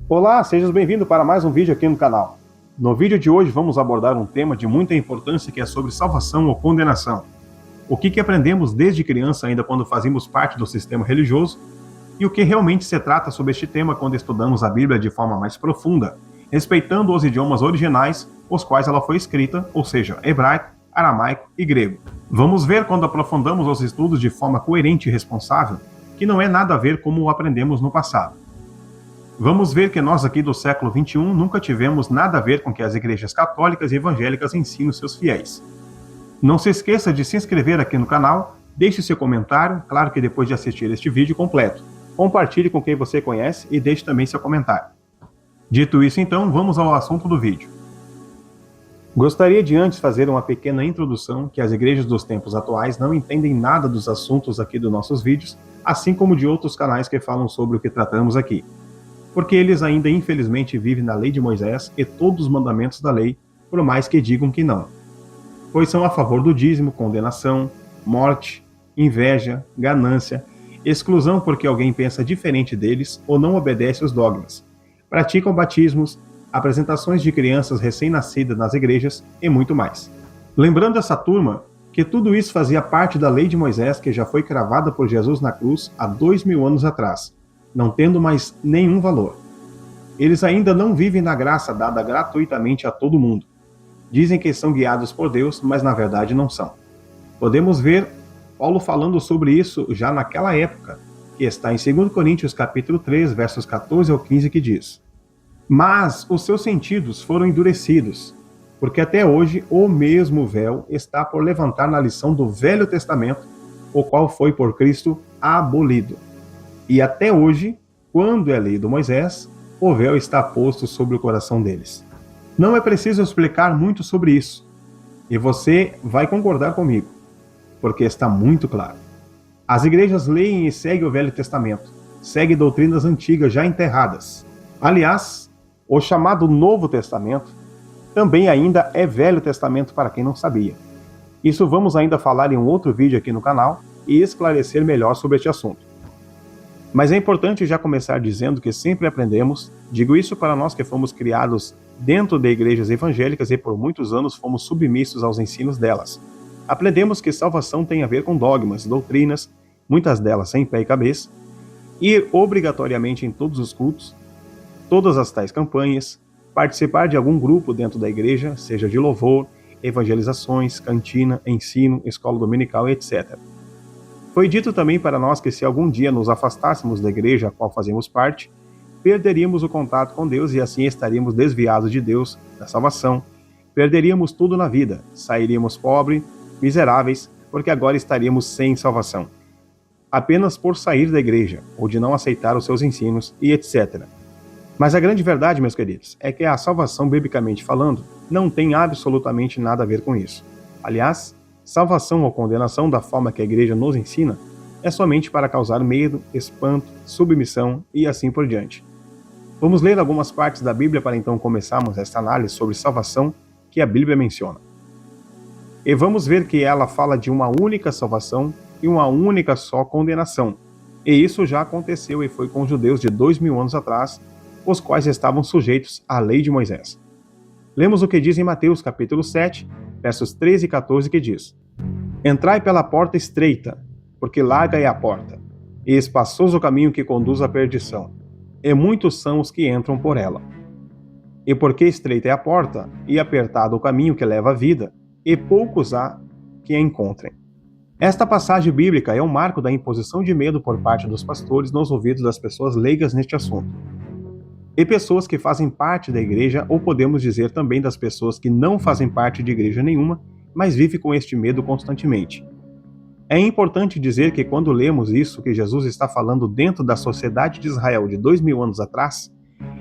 Olá, seja bem-vindo para mais um vídeo aqui no canal. No vídeo de hoje vamos abordar um tema de muita importância que é sobre salvação ou condenação. O que aprendemos desde criança ainda quando fazíamos parte do sistema religioso e o que realmente se trata sobre este tema quando estudamos a Bíblia de forma mais profunda, respeitando os idiomas originais, os quais ela foi escrita, ou seja, hebraico, aramaico e grego. Vamos ver quando aprofundamos os estudos de forma coerente e responsável, que não é nada a ver como o aprendemos no passado. Vamos ver que nós aqui do século XXI nunca tivemos nada a ver com que as igrejas católicas e evangélicas ensinam seus fiéis. Não se esqueça de se inscrever aqui no canal, deixe seu comentário, claro que depois de assistir este vídeo completo. Compartilhe com quem você conhece e deixe também seu comentário. Dito isso então, vamos ao assunto do vídeo. Gostaria de antes fazer uma pequena introdução que as igrejas dos tempos atuais não entendem nada dos assuntos aqui dos nossos vídeos, assim como de outros canais que falam sobre o que tratamos aqui. Porque eles ainda infelizmente vivem na lei de Moisés e todos os mandamentos da lei, por mais que digam que não. Pois são a favor do dízimo, condenação, morte, inveja, ganância, exclusão porque alguém pensa diferente deles ou não obedece aos dogmas. Praticam batismos, apresentações de crianças recém-nascidas nas igrejas e muito mais. Lembrando essa turma que tudo isso fazia parte da lei de Moisés que já foi cravada por Jesus na cruz há 2000 anos atrás, não tendo mais nenhum valor. Eles ainda não vivem na graça dada gratuitamente a todo mundo. Dizem que são guiados por Deus, mas na verdade não são. Podemos ver Paulo falando sobre isso já naquela época, que está em 2 Coríntios capítulo 3, versos 14 ao 15, que diz: Mas os seus sentidos foram endurecidos, porque até hoje o mesmo véu está por levantar na lição do Velho Testamento, o qual foi por Cristo abolido. E até hoje, quando é lido Moisés, o véu está posto sobre o coração deles. Não é preciso explicar muito sobre isso, e você vai concordar comigo, porque está muito claro. As igrejas leem e seguem o Velho Testamento, seguem doutrinas antigas já enterradas. Aliás, o chamado Novo Testamento também ainda é Velho Testamento para quem não sabia. Isso vamos ainda falar em um outro vídeo aqui no canal e esclarecer melhor sobre este assunto. Mas é importante já começar dizendo que sempre aprendemos, digo isso para nós que fomos criados dentro de igrejas evangélicas e por muitos anos fomos submissos aos ensinos delas. Aprendemos que salvação tem a ver com dogmas, doutrinas, muitas delas sem pé e cabeça, ir obrigatoriamente em todos os cultos, todas as tais campanhas, participar de algum grupo dentro da igreja, seja de louvor, evangelizações, cantina, ensino, escola dominical, etc. Foi dito também para nós que se algum dia nos afastássemos da igreja a qual fazemos parte, perderíamos o contato com Deus e assim estaríamos desviados de Deus, da salvação, perderíamos tudo na vida, sairíamos pobres, miseráveis, porque agora estaríamos sem salvação. Apenas por sair da igreja, ou de não aceitar os seus ensinos e etc. Mas a grande verdade, meus queridos, é que a salvação, biblicamente falando, não tem absolutamente nada a ver com isso. Aliás, salvação ou condenação, da forma que a igreja nos ensina, é somente para causar medo, espanto, submissão e assim por diante. Vamos ler algumas partes da Bíblia para então começarmos esta análise sobre salvação que a Bíblia menciona. E vamos ver que ela fala de uma única salvação e uma única só condenação. E isso já aconteceu e foi com os judeus de 2000 anos atrás, os quais estavam sujeitos à lei de Moisés. Lemos o que diz em Mateus capítulo 7, versos 13 e 14, que diz: Entrai pela porta estreita, porque larga é a porta, e espaçoso o caminho que conduz à perdição, e muitos são os que entram por ela. E porque estreita é a porta, e apertado o caminho que leva à vida, e poucos há que a encontrem. Esta passagem bíblica é um marco da imposição de medo por parte dos pastores nos ouvidos das pessoas leigas neste assunto. E pessoas que fazem parte da igreja, ou podemos dizer também das pessoas que não fazem parte de igreja nenhuma, mas vivem com este medo constantemente. É importante dizer que quando lemos isso que Jesus está falando dentro da sociedade de Israel de 2000 anos atrás,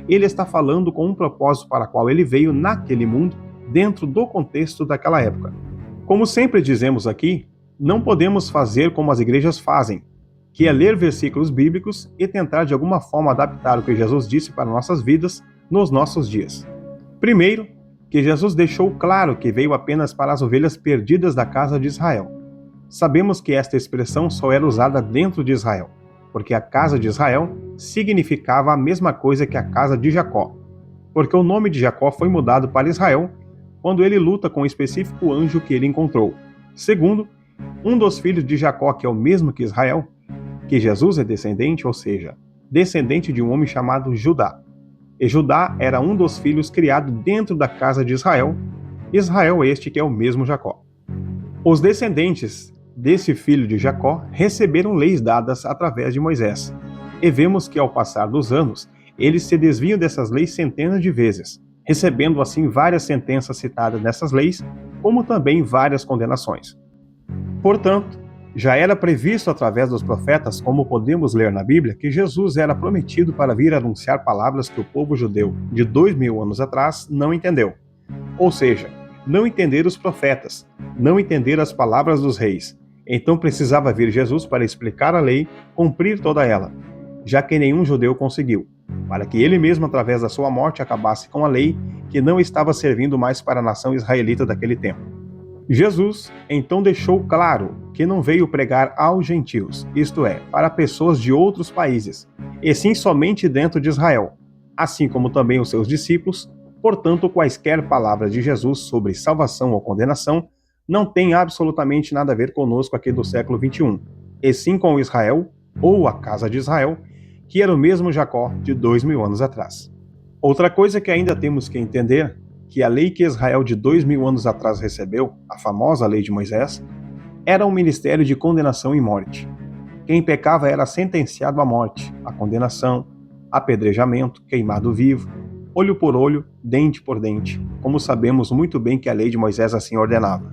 ele está falando com um propósito para o qual ele veio naquele mundo, dentro do contexto daquela época. Como sempre dizemos aqui, não podemos fazer como as igrejas fazem, que é ler versículos bíblicos e tentar de alguma forma adaptar o que Jesus disse para nossas vidas nos nossos dias. Primeiro, que Jesus deixou claro que veio apenas para as ovelhas perdidas da casa de Israel. Sabemos que esta expressão só era usada dentro de Israel, porque a casa de Israel significava a mesma coisa que a casa de Jacó, porque o nome de Jacó foi mudado para Israel quando ele luta com o específico anjo que ele encontrou. Segundo, um dos filhos de Jacó, que é o mesmo que Israel, que Jesus é descendente, ou seja, descendente de um homem chamado Judá. E Judá era um dos filhos criado dentro da casa de Israel, Israel este que é o mesmo Jacó. Os descendentes desse filho de Jacó receberam leis dadas através de Moisés, e vemos que ao passar dos anos, eles se desviam dessas leis centenas de vezes, recebendo assim várias sentenças citadas nessas leis, como também várias condenações. Portanto, já era previsto através dos profetas, como podemos ler na Bíblia, que Jesus era prometido para vir anunciar palavras que o povo judeu de 2000 anos atrás não entendeu. Ou seja, não entender os profetas, não entender as palavras dos reis. Então precisava vir Jesus para explicar a lei, cumprir toda ela, já que nenhum judeu conseguiu, para que ele mesmo, através da sua morte, acabasse com a lei que não estava servindo mais para a nação israelita daquele tempo. Jesus, então, deixou claro que não veio pregar aos gentios, isto é, para pessoas de outros países, e sim somente dentro de Israel, assim como também os seus discípulos. Portanto, quaisquer palavras de Jesus sobre salvação ou condenação não têm absolutamente nada a ver conosco aqui do século 21, e sim com Israel, ou a casa de Israel, que era o mesmo Jacó de 2000 anos atrás. Outra coisa que ainda temos que entender, que a lei que Israel de 2000 anos atrás recebeu, a famosa lei de Moisés, era um ministério de condenação e morte. Quem pecava era sentenciado à morte, à condenação, apedrejamento, queimado vivo, olho por olho, dente por dente, como sabemos muito bem que a lei de Moisés assim ordenava.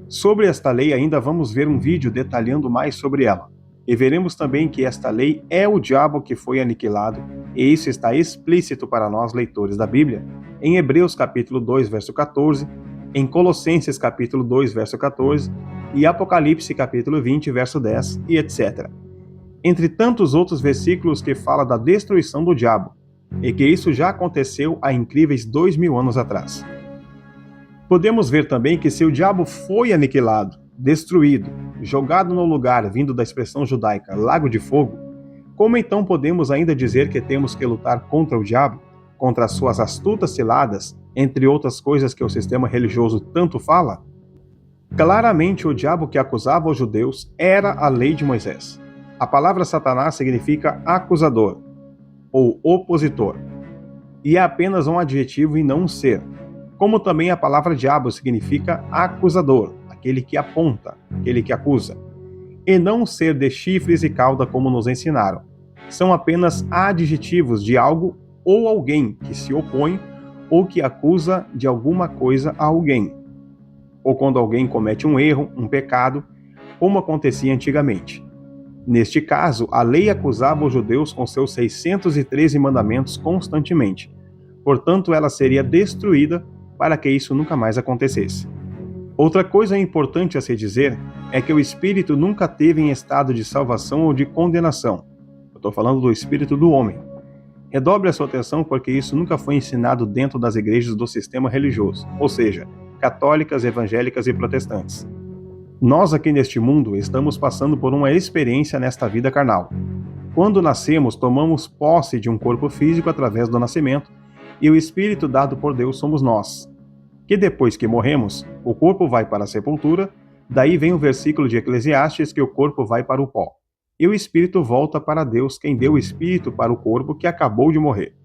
Sobre esta lei ainda vamos ver um vídeo detalhando mais sobre ela, e veremos também que esta lei é o diabo que foi aniquilado, e isso está explícito para nós leitores da Bíblia, em Hebreus capítulo 2, verso 14, em Colossenses capítulo 2, verso 14, e Apocalipse capítulo 20, verso 10, e etc. Entre tantos outros versículos que fala da destruição do diabo, e que isso já aconteceu há incríveis 2000 anos atrás. Podemos ver também que se o diabo foi aniquilado, destruído, jogado no lugar vindo da expressão judaica lago de fogo, como então podemos ainda dizer que temos que lutar contra o diabo, contra as suas astutas ciladas, entre outras coisas que o sistema religioso tanto fala? Claramente o diabo que acusava os judeus era a lei de Moisés. A palavra Satanás significa acusador, ou opositor, e é apenas um adjetivo e não um ser, como também a palavra diabo significa acusador, aquele que aponta, aquele que acusa, e não um ser de chifres e cauda como nos ensinaram. São apenas adjetivos de algo ou alguém que se opõe ou que acusa de alguma coisa a alguém, ou quando alguém comete um erro, um pecado, como acontecia antigamente. Neste caso, a lei acusava os judeus com seus 613 mandamentos constantemente. Portanto, ela seria destruída para que isso nunca mais acontecesse. Outra coisa importante a se dizer é que o espírito nunca teve em estado de salvação ou de condenação. Eu estou falando do espírito do homem. Redobre a sua atenção porque isso nunca foi ensinado dentro das igrejas do sistema religioso, ou seja, católicas, evangélicas e protestantes. Nós aqui neste mundo estamos passando por uma experiência nesta vida carnal. Quando nascemos, tomamos posse de um corpo físico através do nascimento, e o espírito dado por Deus somos nós. Que depois que morremos, o corpo vai para a sepultura, daí vem o versículo de Eclesiastes que o corpo vai para o pó, e o espírito volta para Deus, quem deu o espírito para o corpo que acabou de morrer.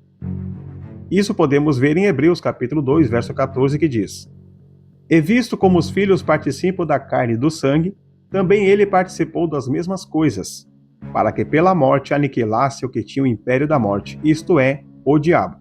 Isso podemos ver em Hebreus capítulo 2, verso 14, que diz: E visto como os filhos participam da carne e do sangue, também ele participou das mesmas coisas, para que pela morte aniquilasse o que tinha o império da morte, isto é, o diabo.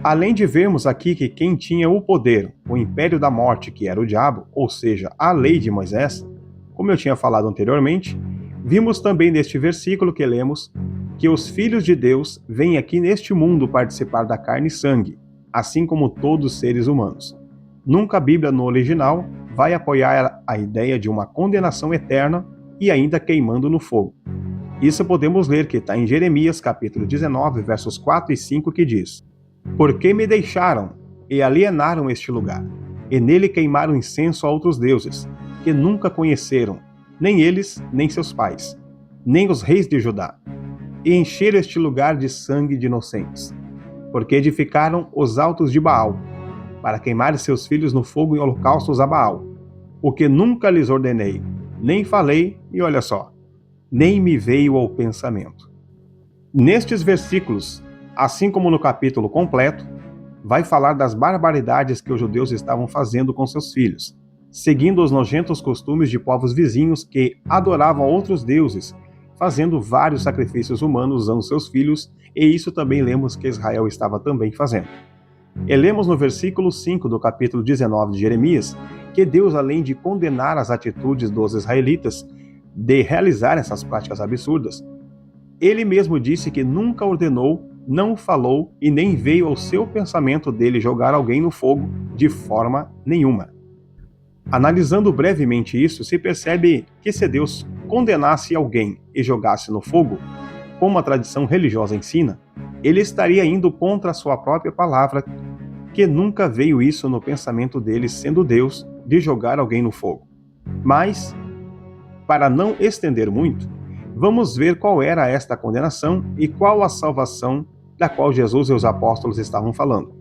Além de vermos aqui que quem tinha o poder, o império da morte, que era o diabo, ou seja, a lei de Moisés, como eu tinha falado anteriormente, vimos também neste versículo que lemos que os filhos de Deus vêm aqui neste mundo participar da carne e sangue, assim como todos os seres humanos. Nunca a Bíblia no original vai apoiar a ideia de uma condenação eterna e ainda queimando no fogo. Isso podemos ler que está em Jeremias capítulo 19, versos 4 e 5, que diz: Porque me deixaram, e alienaram este lugar, e nele queimaram incenso a outros deuses, que nunca conheceram, nem eles, nem seus pais, nem os reis de Judá, e encheram este lugar de sangue de inocentes, porque edificaram os altos de Baal, para queimar seus filhos no fogo em holocaustos a Baal, o que nunca lhes ordenei, nem falei, e olha só, nem me veio ao pensamento. Nestes versículos, assim como no capítulo completo, vai falar das barbaridades que os judeus estavam fazendo com seus filhos, seguindo os nojentos costumes de povos vizinhos que adoravam outros deuses, fazendo vários sacrifícios humanos usando seus filhos, e isso também lemos que Israel estava também fazendo. E lemos no versículo 5 do capítulo 19 de Jeremias, que Deus, além de condenar as atitudes dos israelitas de realizar essas práticas absurdas, ele mesmo disse que nunca ordenou, não falou e nem veio ao seu pensamento dele jogar alguém no fogo de forma nenhuma. Analisando brevemente isso, se percebe que se Deus condenasse alguém e jogasse no fogo, como a tradição religiosa ensina, ele estaria indo contra a sua própria palavra, que nunca veio isso no pensamento dele, sendo Deus, de jogar alguém no fogo. Mas, para não estender muito, vamos ver qual era esta condenação e qual a salvação da qual Jesus e os apóstolos estavam falando.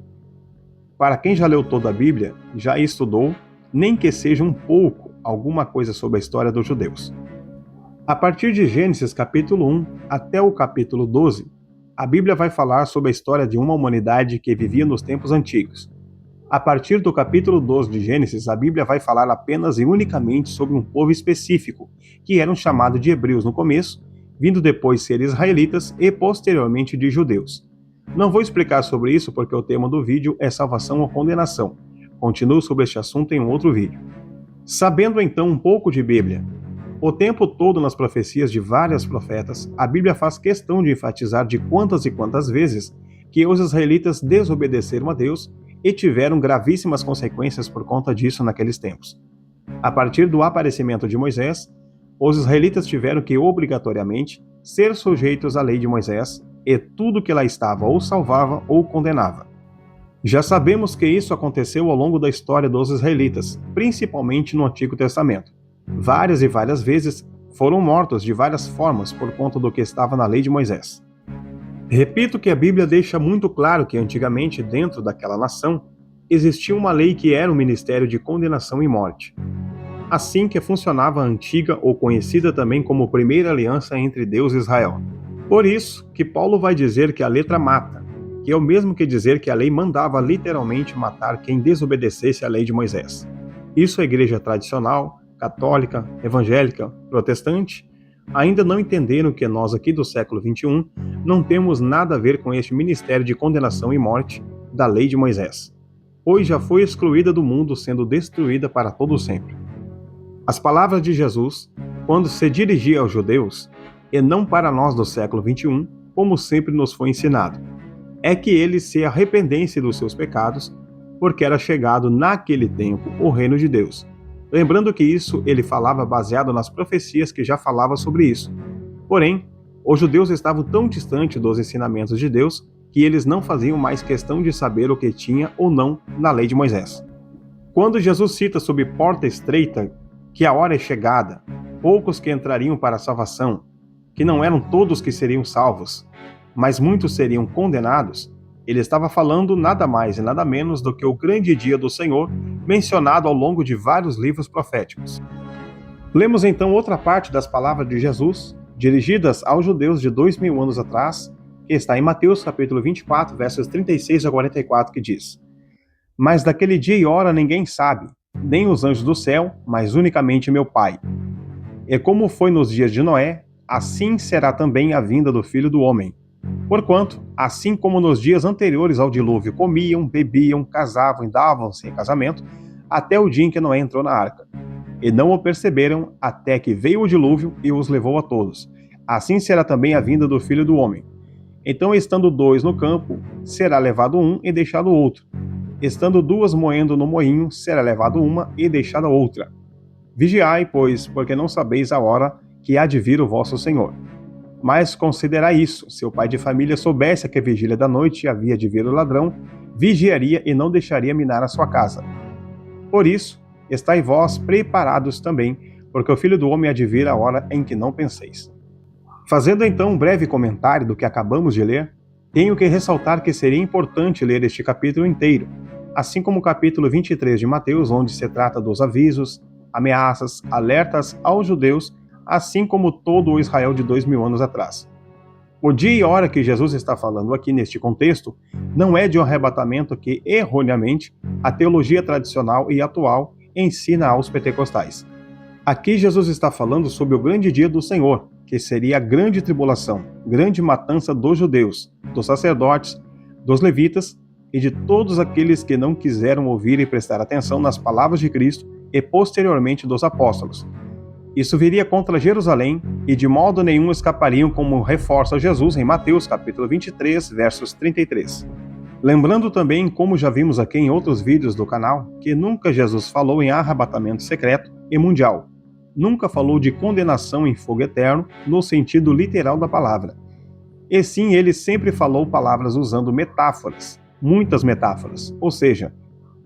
Para quem já leu toda a Bíblia, já estudou, nem que seja um pouco, alguma coisa sobre a história dos judeus. A partir de Gênesis capítulo 1 até o capítulo 12, a Bíblia vai falar sobre a história de uma humanidade que vivia nos tempos antigos. A partir do capítulo 12 de Gênesis, a Bíblia vai falar apenas e unicamente sobre um povo específico, que eram chamados de hebreus no começo, vindo depois ser israelitas e posteriormente de judeus. Não vou explicar sobre isso porque o tema do vídeo é salvação ou condenação. Continuo sobre este assunto em um outro vídeo. Sabendo então um pouco de Bíblia, o tempo todo nas profecias de vários profetas, a Bíblia faz questão de enfatizar de quantas e quantas vezes que os israelitas desobedeceram a Deus e tiveram gravíssimas consequências por conta disso naqueles tempos. A partir do aparecimento de Moisés, os israelitas tiveram que obrigatoriamente ser sujeitos à lei de Moisés e tudo que lá estava ou salvava ou condenava. Já sabemos que isso aconteceu ao longo da história dos israelitas, principalmente no Antigo Testamento. Várias e várias vezes foram mortos de várias formas por conta do que estava na lei de Moisés. Repito que a Bíblia deixa muito claro que antigamente, dentro daquela nação, existia uma lei que era o ministério de condenação e morte. Assim que funcionava a antiga ou conhecida também como primeira aliança entre Deus e Israel. Por isso que Paulo vai dizer que a letra mata, que é o mesmo que dizer que a lei mandava literalmente matar quem desobedecesse à lei de Moisés. Isso a igreja tradicional, católica, evangélica, protestante, ainda não entenderam que nós aqui do século XXI não temos nada a ver com este ministério de condenação e morte da lei de Moisés, pois já foi excluída do mundo, sendo destruída para todo sempre. As palavras de Jesus, quando se dirigia aos judeus, e não para nós do século XXI, como sempre nos foi ensinado, é que eles se arrependessem dos seus pecados, porque era chegado naquele tempo o reino de Deus. Lembrando que isso ele falava baseado nas profecias que já falava sobre isso. Porém, os judeus estavam tão distantes dos ensinamentos de Deus que eles não faziam mais questão de saber o que tinha ou não na lei de Moisés. Quando Jesus cita sobre porta estreita, que a hora é chegada, poucos que entrariam para a salvação, que não eram todos que seriam salvos, mas muitos seriam condenados, ele estava falando nada mais e nada menos do que o grande dia do Senhor, mencionado ao longo de vários livros proféticos. Lemos então outra parte das palavras de Jesus, dirigidas aos judeus de 2000 anos atrás, que está em Mateus capítulo 24, versos 36 a 44, que diz: Mas daquele dia e hora ninguém sabe, nem os anjos do céu, mas unicamente meu Pai. E como foi nos dias de Noé, assim será também a vinda do Filho do Homem. Porquanto, assim como nos dias anteriores ao dilúvio comiam, bebiam, casavam e davam-se em casamento, até o dia em que Noé entrou na arca. E não o perceberam até que veio o dilúvio e os levou a todos. Assim será também a vinda do Filho do Homem. Então, estando dois no campo, será levado um e deixado outro. Estando duas moendo no moinho, será levado uma e deixada outra. Vigiai, pois, porque não sabeis a hora que há de vir o vosso Senhor. Mas considerai isso, se o pai de família soubesse que a vigília da noite havia de vir o ladrão, vigiaria e não deixaria minar a sua casa. Por isso, estai vós preparados também, porque o Filho do Homem há de vir a hora em que não penseis. Fazendo então um breve comentário do que acabamos de ler, tenho que ressaltar que seria importante ler este capítulo inteiro, assim como o capítulo 23 de Mateus, onde se trata dos avisos, ameaças, alertas aos judeus, assim como todo o Israel de 2000 anos atrás. O dia e hora que Jesus está falando aqui neste contexto não é de um arrebatamento que, erroneamente, a teologia tradicional e atual ensina aos pentecostais. Aqui Jesus está falando sobre o grande dia do Senhor, que seria a grande tribulação, grande matança dos judeus, dos sacerdotes, dos levitas e de todos aqueles que não quiseram ouvir e prestar atenção nas palavras de Cristo e posteriormente dos apóstolos. Isso viria contra Jerusalém e de modo nenhum escapariam, como reforça Jesus em Mateus capítulo 23, versos 33. Lembrando também, como já vimos aqui em outros vídeos do canal, que nunca Jesus falou em arrebatamento secreto e mundial. Nunca falou de condenação em fogo eterno no sentido literal da palavra. E sim, ele sempre falou palavras usando metáforas, muitas metáforas, ou seja,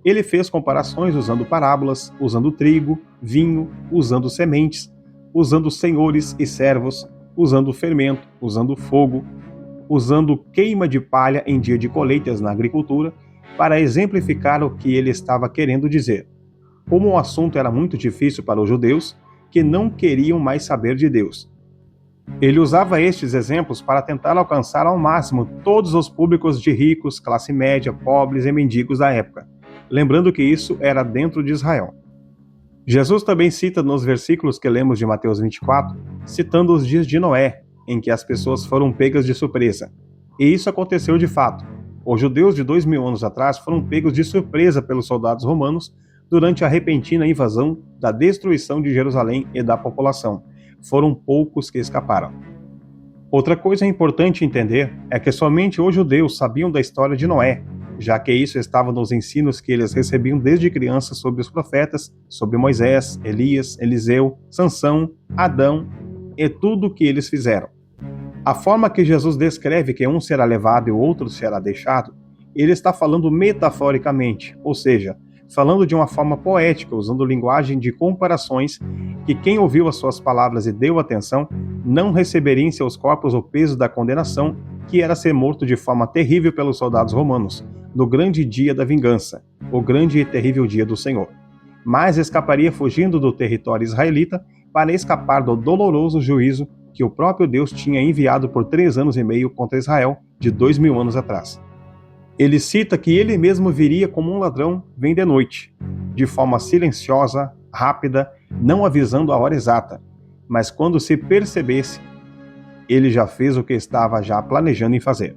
ele fez comparações usando parábolas, usando trigo, vinho, usando sementes, usando senhores e servos, usando fermento, usando fogo, usando queima de palha em dia de colheitas na agricultura, para exemplificar o que ele estava querendo dizer. Como o assunto era muito difícil para os judeus, que não queriam mais saber de Deus. Ele usava estes exemplos para tentar alcançar ao máximo todos os públicos de ricos, classe média, pobres e mendigos da época, lembrando que isso era dentro de Israel. Jesus também cita nos versículos que lemos de Mateus 24, citando os dias de Noé, em que as pessoas foram pegas de surpresa. E isso aconteceu de fato. Os judeus de 2000 anos atrás foram pegos de surpresa pelos soldados romanos durante a repentina invasão da destruição de Jerusalém e da população. Foram poucos que escaparam. Outra coisa importante entender é que somente os judeus sabiam da história de Noé, já que isso estava nos ensinos que eles recebiam desde crianças sobre os profetas, sobre Moisés, Elias, Eliseu, Sansão, Adão e tudo o que eles fizeram. A forma que Jesus descreve que um será levado e o outro será deixado, ele está falando metaforicamente, ou seja, falando de uma forma poética, usando linguagem de comparações, que quem ouviu as suas palavras e deu atenção, não receberia em seus corpos o peso da condenação, que era ser morto de forma terrível pelos soldados romanos, no grande dia da vingança, o grande e terrível dia do Senhor. Mas escaparia fugindo do território israelita para escapar do doloroso juízo que o próprio Deus tinha enviado por 3 anos e meio contra Israel de 2000 anos atrás. Ele cita que ele mesmo viria como um ladrão vem de noite, de forma silenciosa, rápida, não avisando a hora exata, mas quando se percebesse, ele já fez o que estava já planejando em fazer.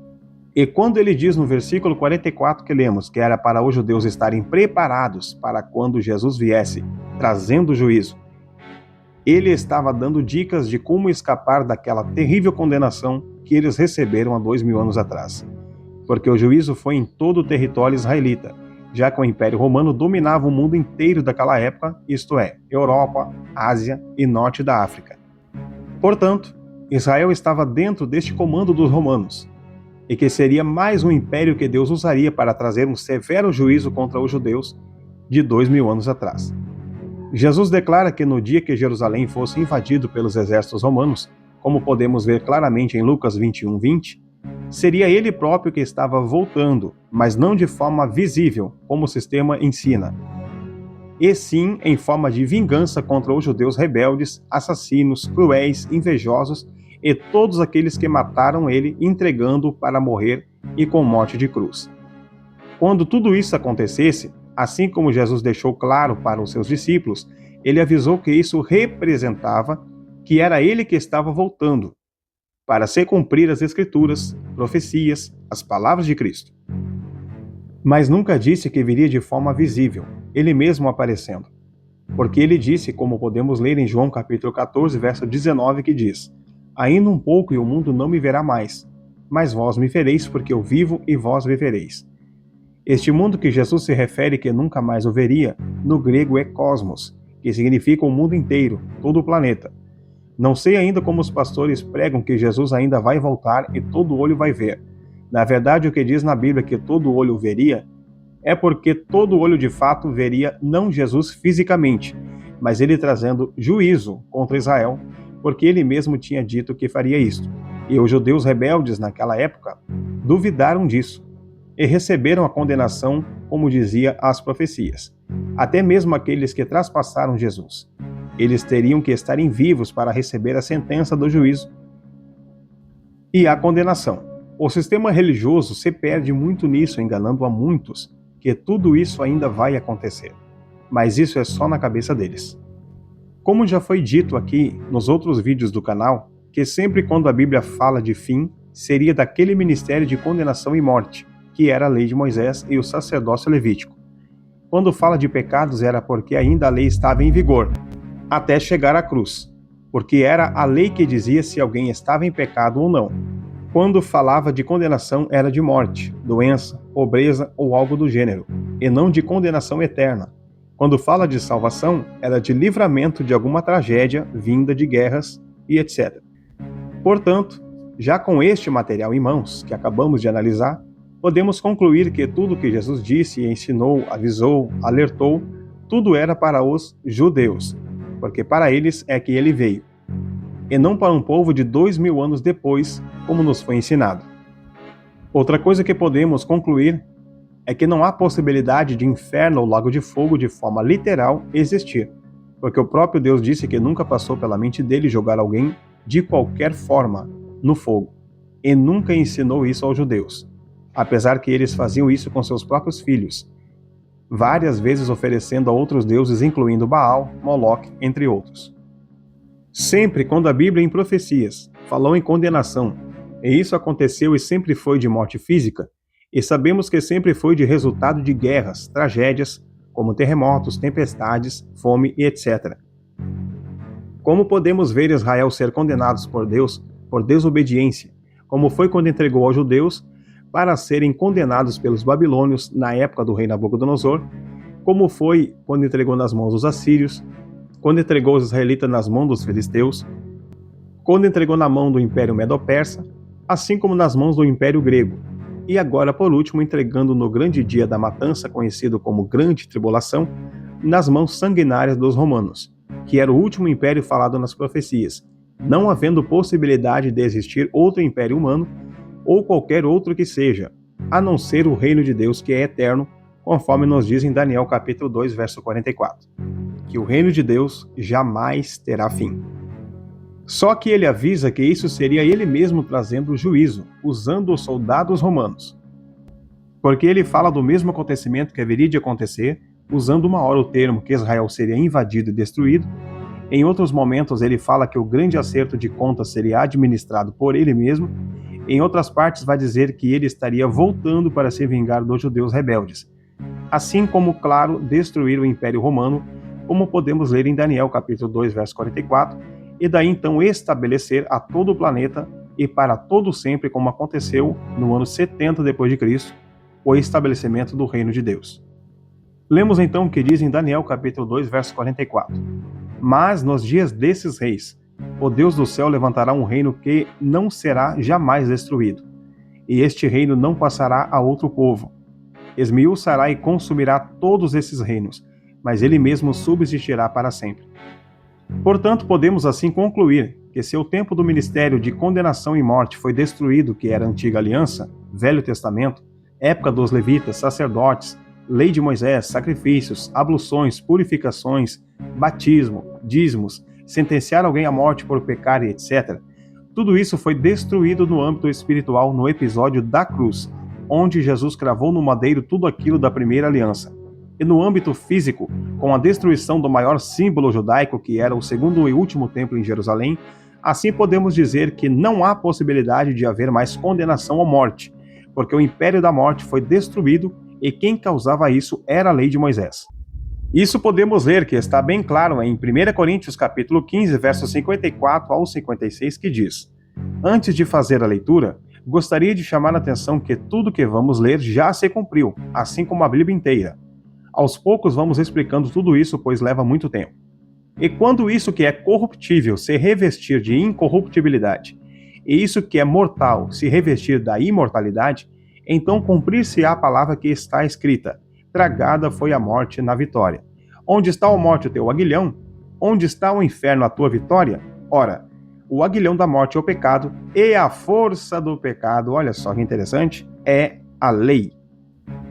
E quando ele diz no versículo 44 que lemos, que era para os judeus estarem preparados para quando Jesus viesse, trazendo o juízo, ele estava dando dicas de como escapar daquela terrível condenação que eles receberam há 2000 anos atrás. Porque o juízo foi em todo o território israelita, já que o Império Romano dominava o mundo inteiro daquela época, isto é, Europa, Ásia e Norte da África. Portanto, Israel estava dentro deste comando dos romanos, e que seria mais um império que Deus usaria para trazer um severo juízo contra os judeus de 2000 anos atrás. Jesus declara que no dia que Jerusalém fosse invadido pelos exércitos romanos, como podemos ver claramente em Lucas 21:20, seria ele próprio que estava voltando, mas não de forma visível, como o sistema ensina, e sim em forma de vingança contra os judeus rebeldes, assassinos, cruéis, invejosos e todos aqueles que mataram ele, entregando-o para morrer e com morte de cruz. Quando tudo isso acontecesse, assim como Jesus deixou claro para os seus discípulos, ele avisou que isso representava que era ele que estava voltando, para se cumprir as Escrituras, profecias, as palavras de Cristo. Mas nunca disse que viria de forma visível, ele mesmo aparecendo. Porque ele disse, como podemos ler em João capítulo 14, verso 19, que diz: ainda um pouco e o mundo não me verá mais, mas vós me vereis, porque eu vivo e vós vivereis. Este mundo que Jesus se refere que nunca mais o veria, no grego é cosmos, que significa o mundo inteiro, todo o planeta. Não sei ainda como os pastores pregam que Jesus ainda vai voltar e todo olho vai ver, Na verdade, o que diz na Bíblia que todo olho veria é porque todo olho de fato veria não Jesus fisicamente, mas ele trazendo juízo contra Israel, porque ele mesmo tinha dito que faria isto. E os judeus rebeldes naquela época duvidaram disso e receberam a condenação, como dizia as profecias. Até mesmo aqueles que traspassaram Jesus. Eles teriam que estarem vivos para receber a sentença do juízo e a condenação. O sistema religioso se perde muito nisso, enganando a muitos que tudo isso ainda vai acontecer. Mas isso é só na cabeça deles. Como já foi dito aqui nos outros vídeos do canal, que sempre quando a Bíblia fala de fim, seria daquele ministério de condenação e morte, que era a lei de Moisés e o sacerdócio levítico. Quando fala de pecados era porque ainda a lei estava em vigor, até chegar à cruz, porque era a lei que dizia se alguém estava em pecado ou não. Quando falava de condenação era de morte, doença, pobreza ou algo do gênero, e não de condenação eterna. Quando fala de salvação, era de livramento de alguma tragédia vinda de guerras e etc. Portanto, já com este material em mãos, que acabamos de analisar, podemos concluir que tudo que Jesus disse, ensinou, avisou, alertou, tudo era para os judeus, porque para eles é que ele veio, e não para um povo de 2000 anos depois, como nos foi ensinado. Outra coisa que podemos concluir é que não há possibilidade de inferno ou lago de fogo de forma literal existir, porque o próprio Deus disse que nunca passou pela mente dele jogar alguém de qualquer forma no fogo, e nunca ensinou isso aos judeus, apesar que eles faziam isso com seus próprios filhos, várias vezes oferecendo a outros deuses, incluindo Baal, Moloque, entre outros. Sempre quando a Bíblia em profecias falou em condenação, e isso aconteceu e sempre foi de morte física, e sabemos que sempre foi de resultado de guerras, tragédias, como terremotos, tempestades, fome e etc. Como podemos ver Israel ser condenados por Deus por desobediência, como foi quando entregou aos judeus para serem condenados pelos babilônios na época do rei Nabucodonosor, como foi quando entregou nas mãos dos assírios, quando entregou os israelitas nas mãos dos filisteus, quando entregou na mão do Império Medo-Persa, assim como nas mãos do Império Grego, e agora, por último, entregando no grande dia da matança, conhecido como Grande Tribulação, nas mãos sanguinárias dos romanos, que era o último império falado nas profecias, não havendo possibilidade de existir outro império humano, ou qualquer outro que seja, a não ser o reino de Deus que é eterno, conforme nos diz em Daniel capítulo 2, verso 44, que o reino de Deus jamais terá fim. Só que ele avisa que isso seria ele mesmo trazendo o juízo, usando os soldados romanos. Porque ele fala do mesmo acontecimento que haveria de acontecer, usando uma hora o termo que Israel seria invadido e destruído. Em outros momentos ele fala que o grande acerto de contas seria administrado por ele mesmo. Em outras partes vai dizer que ele estaria voltando para se vingar dos judeus rebeldes. Assim como, claro, destruir o Império Romano, como podemos ler em Daniel capítulo 2, verso 44, e daí então estabelecer a todo o planeta e para todo sempre, como aconteceu no ano 70 d.C., o estabelecimento do reino de Deus. Lemos então o que diz em Daniel capítulo 2, verso 44. Mas nos dias desses reis, o Deus do céu levantará um reino que não será jamais destruído, e este reino não passará a outro povo. Esmiuçará e consumirá todos esses reinos, mas ele mesmo subsistirá para sempre. Portanto, podemos assim concluir que se o tempo do ministério de condenação e morte foi destruído, que era a antiga aliança, Velho Testamento, época dos levitas, sacerdotes, lei de Moisés, sacrifícios, abluções, purificações, batismo, dízimos, sentenciar alguém à morte por pecar e etc. Tudo isso foi destruído no âmbito espiritual no episódio da cruz, onde Jesus cravou no madeiro tudo aquilo da primeira aliança. E no âmbito físico, com a destruição do maior símbolo judaico, que era o segundo e último templo em Jerusalém, assim podemos dizer que não há possibilidade de haver mais condenação ou morte, porque o império da morte foi destruído e quem causava isso era a lei de Moisés. Isso podemos ler que está bem claro em 1 Coríntios capítulo 15, versos 54 ao 56, que diz: Antes de fazer a leitura, gostaria de chamar a atenção que tudo que vamos ler já se cumpriu, assim como a Bíblia inteira. Aos poucos vamos explicando tudo isso, pois leva muito tempo. E quando isso que é corruptível se revestir de incorruptibilidade, e isso que é mortal se revestir da imortalidade, então cumprir-se-á a palavra que está escrita: tragada foi a morte na vitória. Onde está, ó morte, o teu aguilhão? Onde está o inferno, a tua vitória? Ora, o aguilhão da morte é o pecado, e a força do pecado, olha só que interessante, é a lei,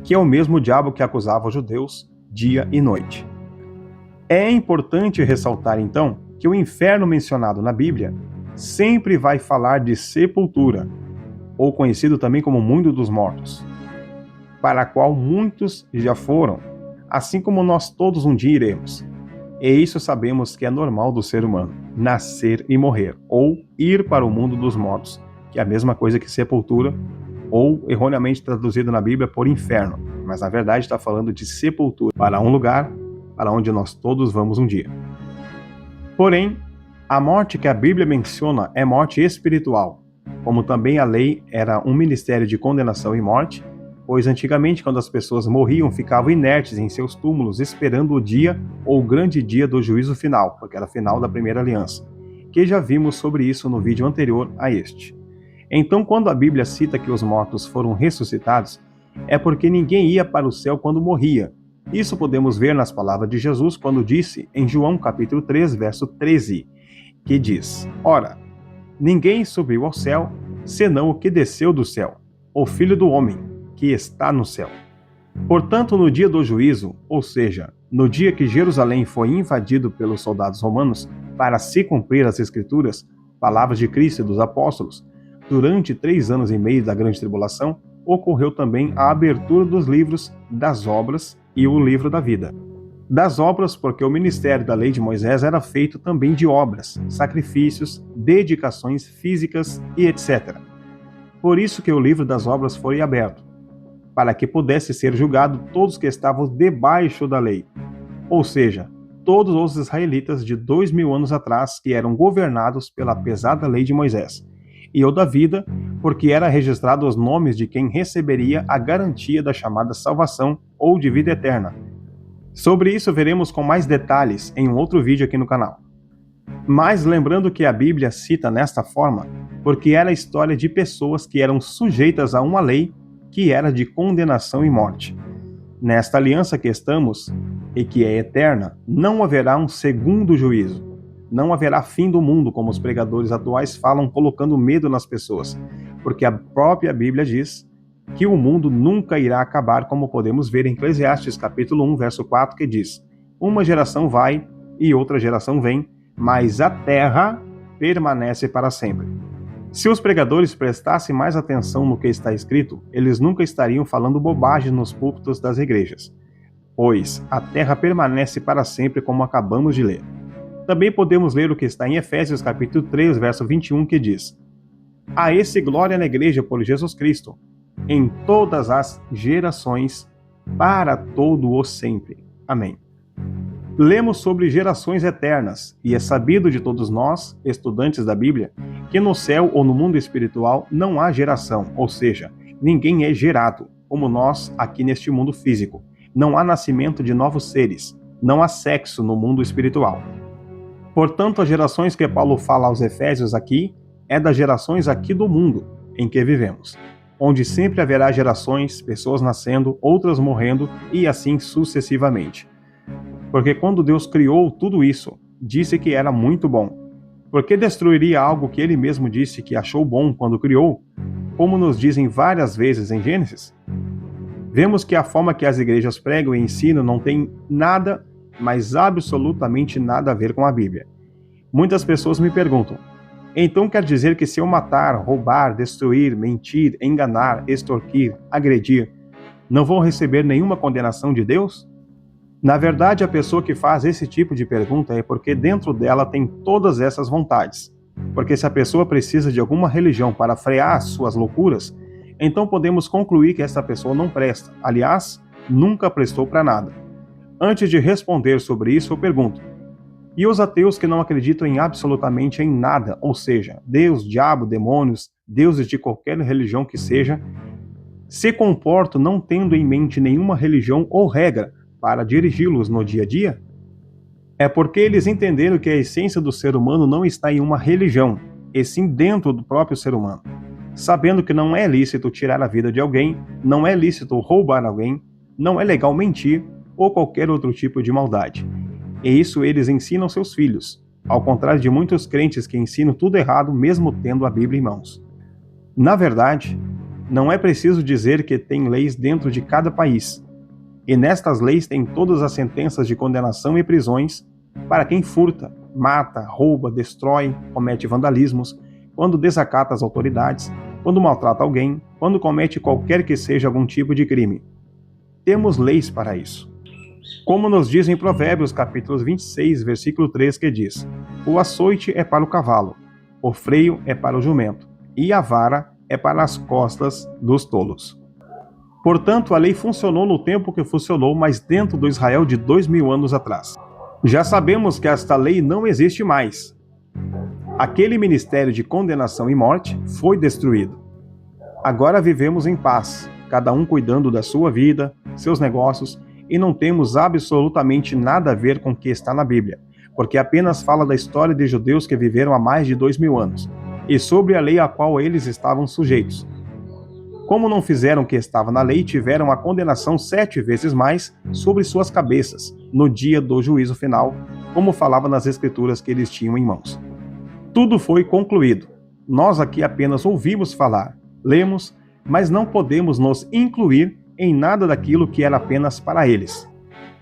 que é o mesmo diabo que acusava os judeus dia e noite. É importante ressaltar, então, que o inferno mencionado na Bíblia sempre vai falar de sepultura, ou conhecido também como mundo dos mortos, para a qual muitos já foram, assim como nós todos um dia iremos. E isso sabemos que é normal do ser humano, nascer e morrer, ou ir para o mundo dos mortos, que é a mesma coisa que sepultura, ou erroneamente traduzido na Bíblia por inferno, mas na verdade está falando de sepultura, para um lugar para onde nós todos vamos um dia. Porém, a morte que a Bíblia menciona é morte espiritual, como também a lei era um ministério de condenação e morte, pois antigamente quando as pessoas morriam ficavam inertes em seus túmulos esperando o dia ou o grande dia do juízo final, porque era o final da primeira aliança, que já vimos sobre isso no vídeo anterior a este. Então, quando a Bíblia cita que os mortos foram ressuscitados, é porque ninguém ia para o céu quando morria. Isso podemos ver nas palavras de Jesus quando disse em João capítulo 3, verso 13, que diz: Ora, ninguém subiu ao céu, senão o que desceu do céu, o Filho do Homem, que está no céu. Portanto, no dia do juízo, ou seja, no dia que Jerusalém foi invadido pelos soldados romanos para se cumprir as Escrituras, palavras de Cristo e dos apóstolos, durante 3 anos e meio da grande tribulação, ocorreu também a abertura dos livros das obras e o livro da vida. Das obras, porque o ministério da lei de Moisés era feito também de obras, sacrifícios, dedicações físicas e etc. Por isso que o livro das obras foi aberto, para que pudesse ser julgado todos que estavam debaixo da lei, ou seja, todos os israelitas de 2000 anos atrás que eram governados pela pesada lei de Moisés, e o da vida, porque era registrado os nomes de quem receberia a garantia da chamada salvação ou de vida eterna. Sobre isso veremos com mais detalhes em um outro vídeo aqui no canal. Mas lembrando que a Bíblia cita nesta forma, porque era a história de pessoas que eram sujeitas a uma lei que era de condenação e morte. Nesta aliança que estamos, e que é eterna, não haverá um segundo juízo. Não haverá fim do mundo, como os pregadores atuais falam, colocando medo nas pessoas, porque a própria Bíblia diz que o mundo nunca irá acabar, como podemos ver em Eclesiastes capítulo 1, verso 4, que diz: uma geração vai e outra geração vem, mas a terra permanece para sempre. Se os pregadores prestassem mais atenção no que está escrito, eles nunca estariam falando bobagem nos púlpitos das igrejas, pois a terra permanece para sempre, como acabamos de ler. Também podemos ler o que está em Efésios capítulo 3, verso 21, que diz: a esse glória na igreja por Jesus Cristo, em todas as gerações, para todo o sempre. Amém. Lemos sobre gerações eternas, e é sabido de todos nós, estudantes da Bíblia, que no céu ou no mundo espiritual não há geração, ou seja, ninguém é gerado, como nós aqui neste mundo físico. Não há nascimento de novos seres, não há sexo no mundo espiritual. Portanto, as gerações que Paulo fala aos Efésios aqui é das gerações aqui do mundo em que vivemos, onde sempre haverá gerações, pessoas nascendo, outras morrendo e assim sucessivamente. Porque quando Deus criou tudo isso, disse que era muito bom. Por que destruiria algo que ele mesmo disse que achou bom quando criou, como nos dizem várias vezes em Gênesis? Vemos que a forma que as igrejas pregam e ensinam não tem nada, mas absolutamente nada a ver com a Bíblia. Muitas pessoas me perguntam: então quer dizer que se eu matar, roubar, destruir, mentir, enganar, extorquir, agredir, não vou receber nenhuma condenação de Deus? Na verdade, a pessoa que faz esse tipo de pergunta é porque dentro dela tem todas essas vontades. Porque se a pessoa precisa de alguma religião para frear as suas loucuras, então podemos concluir que essa pessoa não presta. Aliás, nunca prestou para nada. Antes de responder sobre isso, eu pergunto: e os ateus que não acreditam em absolutamente em nada, ou seja, Deus, diabo, demônios, deuses de qualquer religião que seja, se comportam não tendo em mente nenhuma religião ou regra para dirigi-los no dia a dia? É porque eles entenderam que a essência do ser humano não está em uma religião, e sim dentro do próprio ser humano, sabendo que não é lícito tirar a vida de alguém, não é lícito roubar alguém, não é legal mentir ou qualquer outro tipo de maldade. E isso eles ensinam seus filhos, ao contrário de muitos crentes que ensinam tudo errado mesmo tendo a Bíblia em mãos. Na verdade, não é preciso dizer que tem leis dentro de cada país, e nestas leis tem todas as sentenças de condenação e prisões para quem furta, mata, rouba, destrói, comete vandalismos, quando desacata as autoridades, quando maltrata alguém, quando comete qualquer que seja algum tipo de crime. Temos leis para isso. Como nos diz em Provérbios capítulo 26, versículo 3, que diz: o açoite é para o cavalo, o freio é para o jumento, e a vara é para as costas dos tolos. Portanto, a lei funcionou no tempo que funcionou, mas dentro do Israel de 2000 anos atrás. Já sabemos que esta lei não existe mais. Aquele ministério de condenação e morte foi destruído. Agora vivemos em paz, cada um cuidando da sua vida, seus negócios, e não temos absolutamente nada a ver com o que está na Bíblia, porque apenas fala da história de judeus que viveram há mais de 2000 anos, e sobre a lei a qual eles estavam sujeitos. Como não fizeram o que estava na lei, tiveram a condenação 7 vezes mais sobre suas cabeças, no dia do juízo final, como falava nas escrituras que eles tinham em mãos. Tudo foi concluído. Nós aqui apenas ouvimos falar, lemos, mas não podemos nos incluir em nada daquilo que era apenas para eles.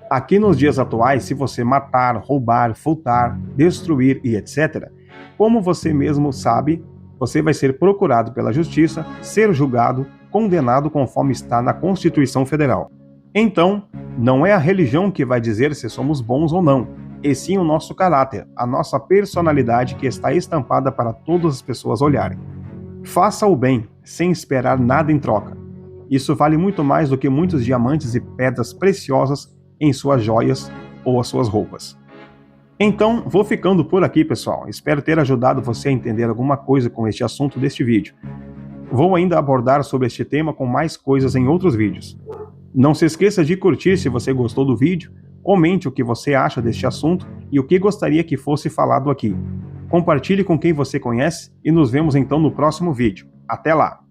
Aqui nos dias atuais, se você matar, roubar, furtar, destruir e etc., como você mesmo sabe, você vai ser procurado pela justiça, ser julgado, condenado conforme está na Constituição Federal. Então, não é a religião que vai dizer se somos bons ou não, e sim o nosso caráter, a nossa personalidade que está estampada para todas as pessoas olharem. Faça o bem, sem esperar nada em troca. Isso vale muito mais do que muitos diamantes e pedras preciosas em suas joias ou as suas roupas. Então, vou ficando por aqui, pessoal. Espero ter ajudado você a entender alguma coisa com este assunto deste vídeo. Vou ainda abordar sobre este tema com mais coisas em outros vídeos. Não se esqueça de curtir se você gostou do vídeo, comente o que você acha deste assunto e o que gostaria que fosse falado aqui. Compartilhe com quem você conhece e nos vemos então no próximo vídeo. Até lá!